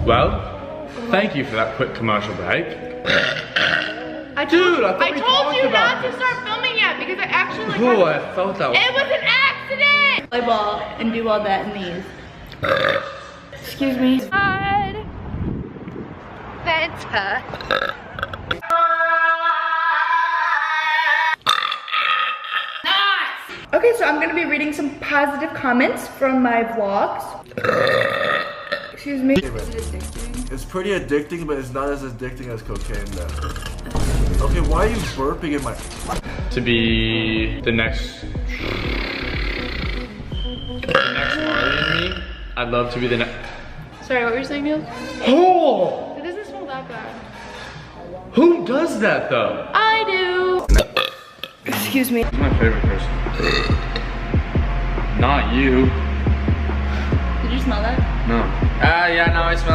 Well, thank you for that quick commercial break. I told you not to start filming yet because I actually like. Oh, I felt that. It was an accident. Play ball and do all that in these. Excuse me. God. Fanta. Nice. Okay, so I'm gonna be reading some positive comments from my vlogs. Excuse me. It's pretty addicting, but it's not as addicting as cocaine though. Okay, why are you burping in my... To be the next Marley and me, I'd love to be the next. Sorry, what were you saying, Neil? Oh! It doesn't smell that bad. Who does that though? I do. Excuse me. He's my favorite person. Not you. Did you smell that? No. Yeah, now I smell